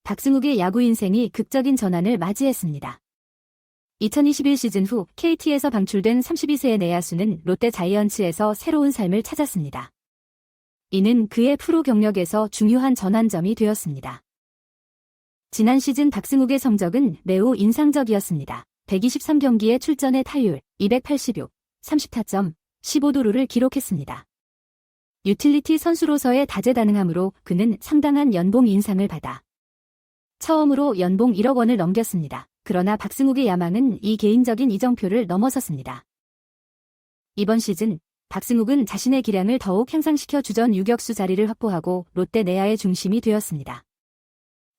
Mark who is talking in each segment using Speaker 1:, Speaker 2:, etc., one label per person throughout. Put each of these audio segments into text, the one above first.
Speaker 1: 박승욱의 야구 인생이 극적인 전환을 맞이했습니다. 2021 시즌 후 KT에서 방출된 32세의 내야수는 롯데 자이언츠에서 새로운 삶을 찾았습니다. 이는 그의 프로 경력에서 중요한 전환점이 되었습니다. 지난 시즌 박승욱의 성적은 매우 인상적이었습니다. 123경기에 출전해 타율 286, 30타점, 15도루를 기록했습니다. 유틸리티 선수로서의 다재다능함으로 그는 상당한 연봉 인상을 받아 처음으로 연봉 1억 원을 넘겼습니다. 그러나 박승욱의 야망은 이 개인적인 이정표를 넘어섰습니다. 이번 시즌 박승욱은 자신의 기량을 더욱 향상시켜 주전 유격수 자리를 확보하고 롯데 내야의 중심이 되었습니다.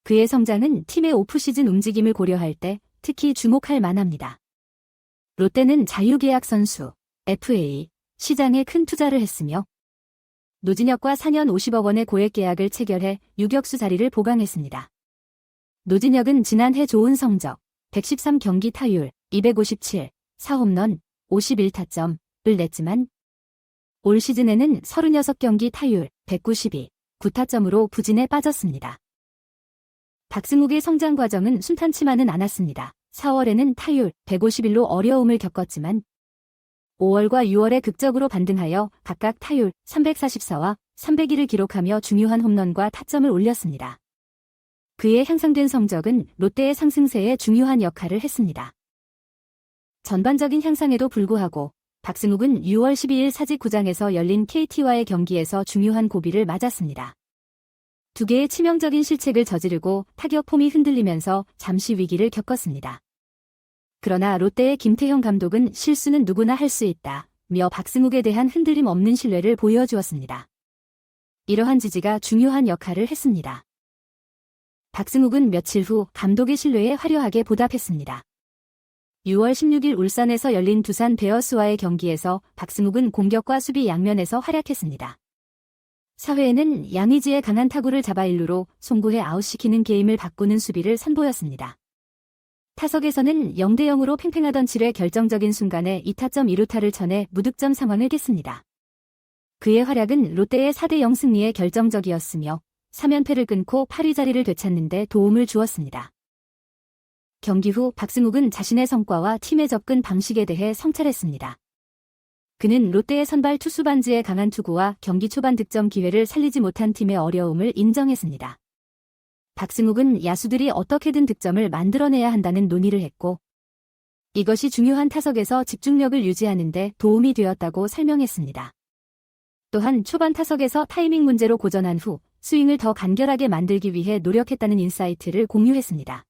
Speaker 1: 그의 성장은 팀의 오프시즌 움직임을 고려할 때 특히 주목할 만합니다. 롯데는 자유계약 선수, FA, 시장에 큰 투자를 했으며 노진혁과 4년 50억 원의 고액 계약을 체결해 유격수 자리를 보강했습니다. 노진혁은 지난해 좋은 성적, 113경기 타율, 257, 4홈런, 51타점을 냈지만 올 시즌에는 36경기 타율, 192, 9타점으로 부진에 빠졌습니다. 박승욱의 성장 과정은 순탄치만은 않았습니다. 4월에는 타율 151로 어려움을 겪었지만 5월과 6월에 극적으로 반등하여 각각 타율 344와 302를 기록하며 중요한 홈런과 타점을 올렸습니다. 그의 향상된 성적은 롯데의 상승세에 중요한 역할을 했습니다. 전반적인 향상에도 불구하고 박승욱은 6월 12일 사직구장에서 열린 KT와의 경기에서 중요한 고비를 맞았습니다. 두 개의 치명적인 실책을 저지르고 타격 폼이 흔들리면서 잠시 위기를 겪었습니다. 그러나 롯데의 김태형 감독은 실수는 누구나 할 수 있다며 박승욱에 대한 흔들림 없는 신뢰를 보여주었습니다. 이러한 지지가 중요한 역할을 했습니다. 박승욱은 며칠 후 감독의 신뢰에 화려하게 보답했습니다. 6월 16일 울산에서 열린 두산 베어스와의 경기에서 박승욱은 공격과 수비 양면에서 활약했습니다. 4회에는 양의지의 강한 타구를 잡아 1루로 송구해 아웃시키는 게임을 바꾸는 수비를 선보였습니다. 타석에서는 0대0으로 팽팽하던 7회 결정적인 순간에 2타점 2루타를 쳐내 무득점 상황을 깼습니다. 그의 활약은 롯데의 4대0 승리에 결정적이었으며 3연패를 끊고 8위 자리를 되찾는 데 도움을 주었습니다. 경기 후 박승욱은 자신의 성과와 팀의 접근 방식에 대해 성찰했습니다. 그는 롯데의 선발 투수 반지의 강한 투구와 경기 초반 득점 기회를 살리지 못한 팀의 어려움을 인정했습니다. 박승욱은 야수들이 어떻게든 득점을 만들어내야 한다는 논의를 했고 이것이 중요한 타석에서 집중력을 유지하는 데 도움이 되었다고 설명했습니다. 또한 초반 타석에서 타이밍 문제로 고전한 후 스윙을 더 간결하게 만들기 위해 노력했다는 인사이트를 공유했습니다.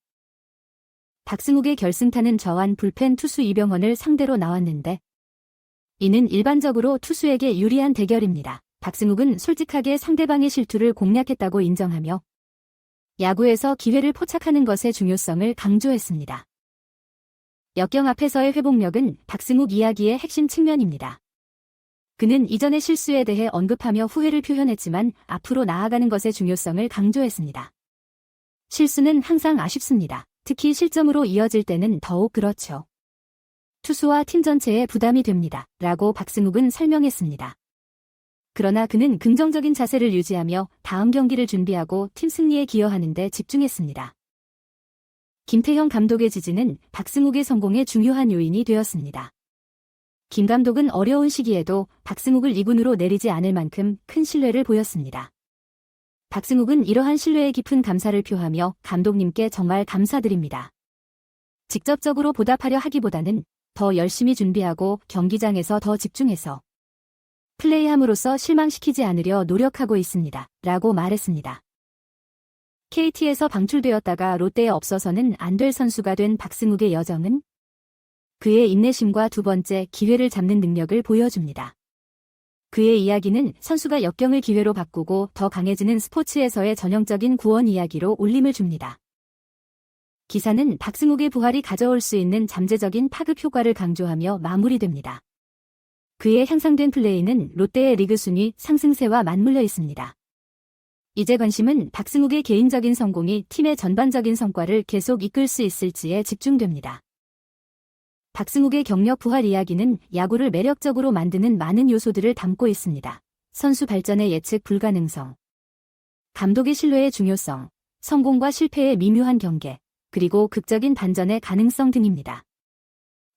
Speaker 1: 박승욱의 결승타는 저한 불펜 투수 이병헌을 상대로 나왔는데 이는 일반적으로 투수에게 유리한 대결입니다. 박승욱은 솔직하게 상대방의 실투를 공략했다고 인정하며 야구에서 기회를 포착하는 것의 중요성을 강조했습니다. 역경 앞에서의 회복력은 박승욱 이야기의 핵심 측면입니다. 그는 이전의 실수에 대해 언급하며 후회를 표현했지만 앞으로 나아가는 것의 중요성을 강조했습니다. 실수는 항상 아쉽습니다. 특히 실점으로 이어질 때는 더욱 그렇죠. 투수와 팀 전체에 부담이 됩니다. 라고 박승욱은 설명했습니다. 그러나 그는 긍정적인 자세를 유지하며 다음 경기를 준비하고 팀 승리에 기여하는 데 집중했습니다. 김태형 감독의 지지는 박승욱의 성공에 중요한 요인이 되었습니다. 김 감독은 어려운 시기에도 박승욱을 2군으로 내리지 않을 만큼 큰 신뢰를 보였습니다. 박승욱은 이러한 신뢰에 깊은 감사를 표하며 감독님께 정말 감사드립니다. 직접적으로 보답하려 하기보다는 더 열심히 준비하고 경기장에서 더 집중해서 플레이함으로써 실망시키지 않으려 노력하고 있습니다. 라고 말했습니다. KT에서 방출되었다가 롯데에 없어서는 안 될 선수가 된 박승욱의 여정은 그의 인내심과 두 번째 기회를 잡는 능력을 보여줍니다. 그의 이야기는 선수가 역경을 기회로 바꾸고 더 강해지는 스포츠에서의 전형적인 구원 이야기로 울림을 줍니다. 기사는 박승욱의 부활이 가져올 수 있는 잠재적인 파급 효과를 강조하며 마무리됩니다. 그의 향상된 플레이는 롯데의 리그 순위 상승세와 맞물려 있습니다. 이제 관심은 박승욱의 개인적인 성공이 팀의 전반적인 성과를 계속 이끌 수 있을지에 집중됩니다. 박승욱의 경력 부활 이야기는 야구를 매력적으로 만드는 많은 요소들을 담고 있습니다. 선수 발전의 예측 불가능성, 감독의 신뢰의 중요성, 성공과 실패의 미묘한 경계, 그리고 극적인 반전의 가능성 등입니다.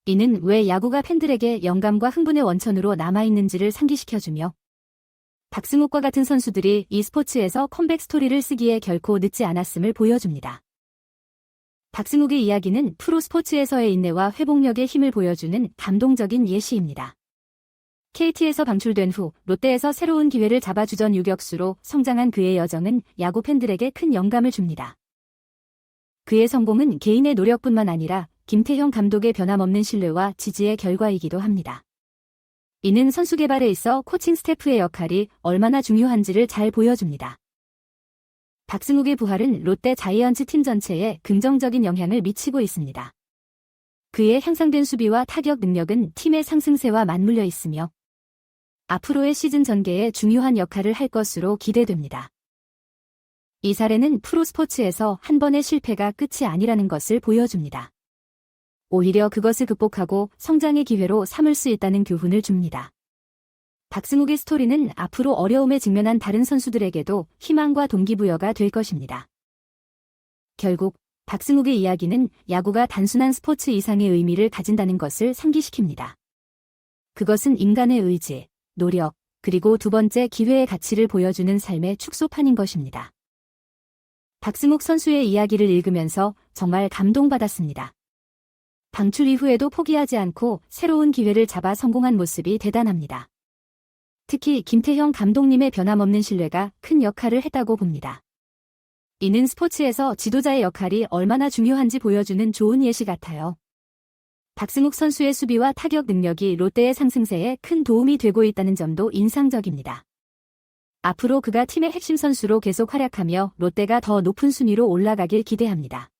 Speaker 1: 이는 왜 야구가 팬들에게 영감과 흥분의 원천으로 남아있는지를 상기시켜주며 박승욱과 같은 선수들이 이 스포츠에서 컴백 스토리를 쓰기에 결코 늦지 않았음을 보여줍니다. 박승욱의 이야기는 프로 스포츠에서의 인내와 회복력의 힘을 보여주는 감동적인 예시입니다. KT에서 방출된 후 롯데에서 새로운 기회를 잡아 주전 유격수로 성장한 그의 여정은 야구 팬들에게 큰 영감을 줍니다. 그의 성공은 개인의 노력뿐만 아니라 김태형 감독의 변함없는 신뢰와 지지의 결과이기도 합니다. 이는 선수 개발에 있어 코칭 스태프의 역할이 얼마나 중요한지를 잘 보여줍니다. 박승욱의 부활은 롯데 자이언츠 팀 전체에 긍정적인 영향을 미치고 있습니다. 그의 향상된 수비와 타격 능력은 팀의 상승세와 맞물려 있으며 앞으로의 시즌 전개에 중요한 역할을 할 것으로 기대됩니다. 이 사례는 프로 스포츠에서 한 번의 실패가 끝이 아니라는 것을 보여줍니다. 오히려 그것을 극복하고 성장의 기회로 삼을 수 있다는 교훈을 줍니다. 박승욱의 스토리는 앞으로 어려움에 직면한 다른 선수들에게도 희망과 동기부여가 될 것입니다. 결국 박승욱의 이야기는 야구가 단순한 스포츠 이상의 의미를 가진다는 것을 상기시킵니다. 그것은 인간의 의지, 노력, 그리고 두 번째 기회의 가치를 보여주는 삶의 축소판인 것입니다. 박승욱 선수의 이야기를 읽으면서 정말 감동받았습니다. 방출 이후에도 포기하지 않고 새로운 기회를 잡아 성공한 모습이 대단합니다. 특히 김태형 감독님의 변함없는 신뢰가 큰 역할을 했다고 봅니다. 이는 스포츠에서 지도자의 역할이 얼마나 중요한지 보여주는 좋은 예시 같아요. 박승욱 선수의 수비와 타격 능력이 롯데의 상승세에 큰 도움이 되고 있다는 점도 인상적입니다. 앞으로 그가 팀의 핵심 선수로 계속 활약하며 롯데가 더 높은 순위로 올라가길 기대합니다.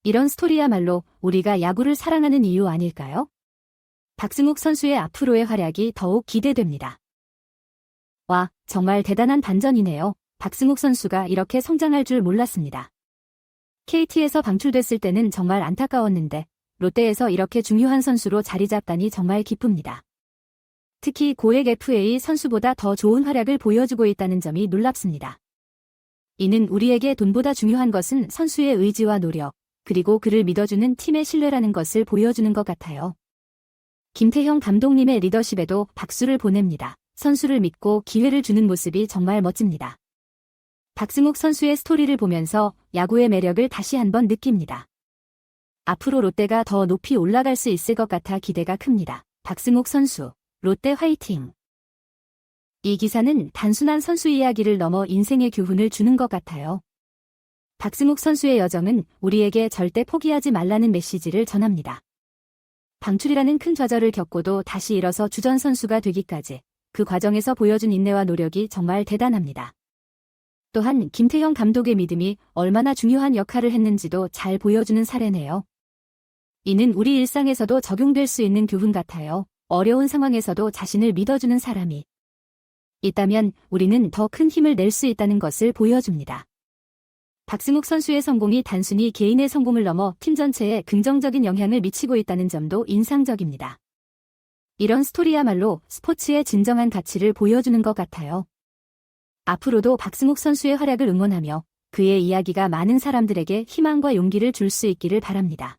Speaker 1: 이런 스토리야말로 우리가 야구를 사랑하는 이유 아닐까요? 박승욱 선수의 앞으로의 활약이 더욱 기대됩니다. 와, 정말 대단한 반전이네요. 박승욱 선수가 이렇게 성장할 줄 몰랐습니다. KT에서 방출됐을 때는 정말 안타까웠는데 롯데에서 이렇게 중요한 선수로 자리 잡다니 정말 기쁩니다. 특히 고액 FA 선수보다 더 좋은 활약을 보여주고 있다는 점이 놀랍습니다. 이는 우리에게 돈보다 중요한 것은 선수의 의지와 노력, 그리고 그를 믿어주는 팀의 신뢰라는 것을 보여주는 것 같아요. 김태형 감독님의 리더십에도 박수를 보냅니다. 선수를 믿고 기회를 주는 모습이 정말 멋집니다. 박승욱 선수의 스토리를 보면서 야구의 매력을 다시 한번 느낍니다. 앞으로 롯데가 더 높이 올라갈 수 있을 것 같아 기대가 큽니다. 박승욱 선수, 롯데 화이팅! 이 기사는 단순한 선수 이야기를 넘어 인생의 교훈을 주는 것 같아요. 박승욱 선수의 여정은 우리에게 절대 포기하지 말라는 메시지를 전합니다. 방출이라는 큰 좌절을 겪고도 다시 일어서 주전 선수가 되기까지 그 과정에서 보여준 인내와 노력이 정말 대단합니다. 또한 김태형 감독의 믿음이 얼마나 중요한 역할을 했는지도 잘 보여주는 사례네요. 이는 우리 일상에서도 적용될 수 있는 교훈 같아요. 어려운 상황에서도 자신을 믿어주는 사람이 있다면 우리는 더 큰 힘을 낼 수 있다는 것을 보여줍니다. 박승욱 선수의 성공이 단순히 개인의 성공을 넘어 팀 전체에 긍정적인 영향을 미치고 있다는 점도 인상적입니다. 이런 스토리야말로 스포츠의 진정한 가치를 보여주는 것 같아요. 앞으로도 박승욱 선수의 활약을 응원하며 그의 이야기가 많은 사람들에게 희망과 용기를 줄 수 있기를 바랍니다.